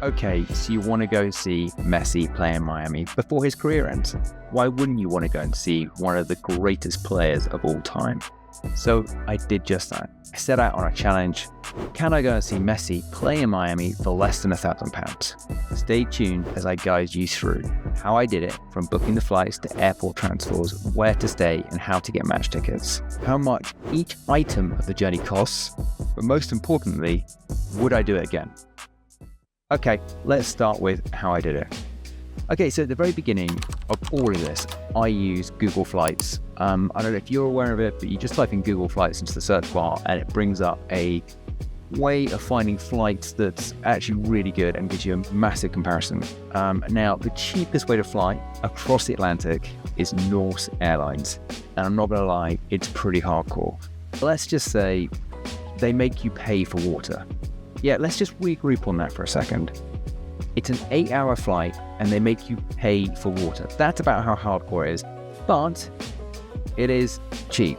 Okay, so you want to go see Messi play in Miami before his career ends. Why wouldn't you want to go and see one of the greatest players of all time? So I did just that. I set out on a challenge. Can I go and see Messi play in Miami for less than £1,000? Stay tuned as I guide you through how I did it, from booking the flights to airport transfers, where to stay and how to get match tickets, how much each item of the journey costs, but most importantly, would I do it again? Okay, let's start with how I did it. Okay, so at the very beginning of all of this, I use Google Flights. I don't know if you're aware of it, but you just type in Google Flights into the search bar and it brings up a way of finding flights that's actually really good and gives you a massive comparison. Now, the cheapest way to fly across the Atlantic is Norse Airlines. And I'm not gonna lie, it's pretty hardcore. Let's just say they make you pay for water. Yeah, let's just regroup on that for a second. It's an 8-hour flight and they make you pay for water. That's about how hardcore it is, but it is cheap.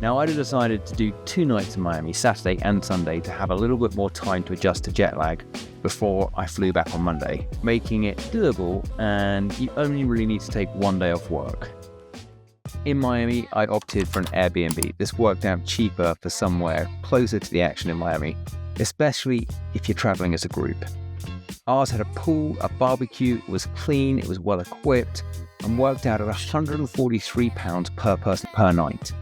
Now, I'd decided to do 2 nights in Miami, Saturday and Sunday, to have a little bit more time to adjust to jet lag before I flew back on Monday, making it doable, and you only really need to take 1 day off work. In Miami, I opted for an Airbnb. This worked out cheaper for somewhere closer to the action in Miami, especially if you're traveling as a group. Ours had a pool, a barbecue, it was clean, it was well equipped, and worked out at £143 per person per night.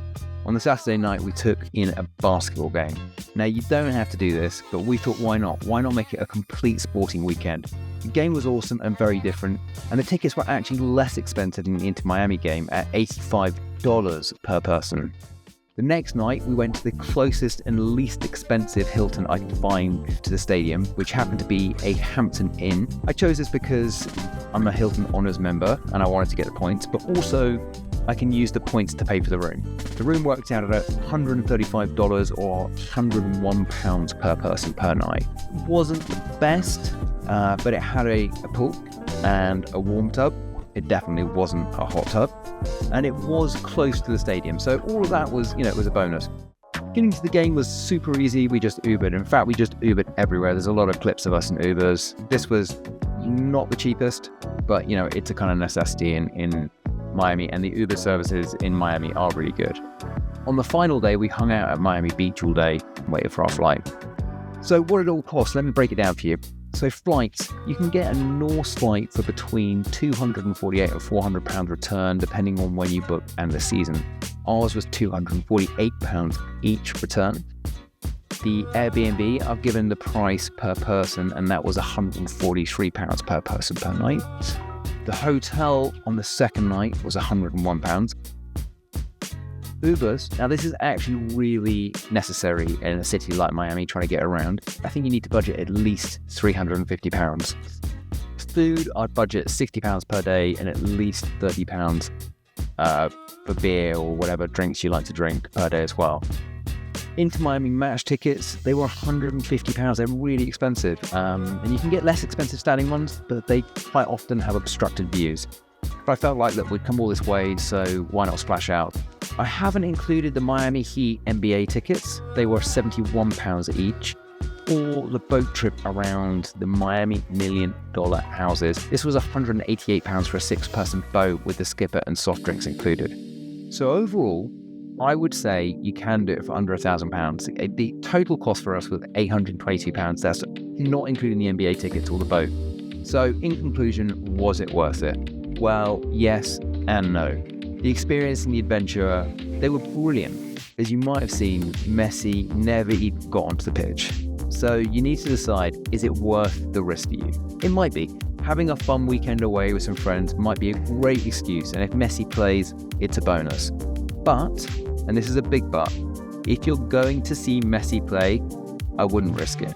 On the Saturday night, we took in a basketball game. Now, you don't have to do this, but we thought, why not? Why not make it a complete sporting weekend? The game was awesome and very different, and the tickets were actually less expensive than the Inter Miami game at $85 per person. The next night, we went to the closest and least expensive Hilton I could find to the stadium, which happened to be a Hampton Inn. I chose this because I'm a Hilton Honors member and I wanted to get the points, but also I can use the points to pay for the room. The room worked out at $135 or £101 per person per night. It wasn't the best, but it had a pool and a warm tub. It definitely wasn't a hot tub, and it was close to the stadium. So all of that was, it was a bonus. Getting to the game was super easy. We just Ubered. In fact, we just Ubered everywhere. There's a lot of clips of us in Ubers. This was not the cheapest, but it's a kind of necessity in Miami, and the Uber services in Miami are really good. On the final day, we hung out at Miami Beach all day and waited for our flight. So what did it all cost? Let me break it down for you. So flights, you can get a Norse flight for between £248 and £400 return, depending on when you book and the season. Ours was £248 each return. The Airbnb, I've given the price per person, and that was £143 per person per night. The hotel on the second night was £101. Ubers, now this is actually really necessary in a city like Miami trying to get around. I think you need to budget at least £350. Food, I'd budget £60 per day and at least £30 for beer or whatever drinks you like to drink per day as well. Into Miami match tickets, they were £150. They're really expensive. And you can get less expensive standing ones, but they quite often have obstructed views. But I felt like, look, we'd come all this way, so why not splash out? I haven't included the Miami Heat NBA tickets. They were £71 each, or the boat trip around the Miami $1 Million houses. This was £188 for a 6-person boat with the skipper and soft drinks included. So overall, I would say you can do it for under £1,000. The total cost for us was £822. That's not including the NBA tickets or the boat. So in conclusion, was it worth it? Well, yes and no. The experience and the adventure, they were brilliant. As you might have seen, Messi never even got onto the pitch. So you need to decide, is it worth the risk for you? It might be. Having a fun weekend away with some friends might be a great excuse, and if Messi plays, it's a bonus. But, and this is a big but, if you're going to see Messi play, I wouldn't risk it.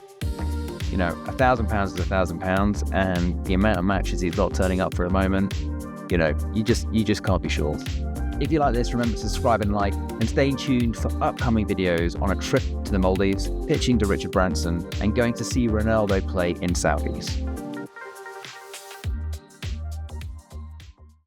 £1,000 is £1,000, and the amount of matches he's not turning up for a moment, you just can't be sure. If you like this, remember to subscribe and like, and stay tuned for upcoming videos on a trip to the Maldives, pitching to Richard Branson, and going to see Ronaldo play in Saudis.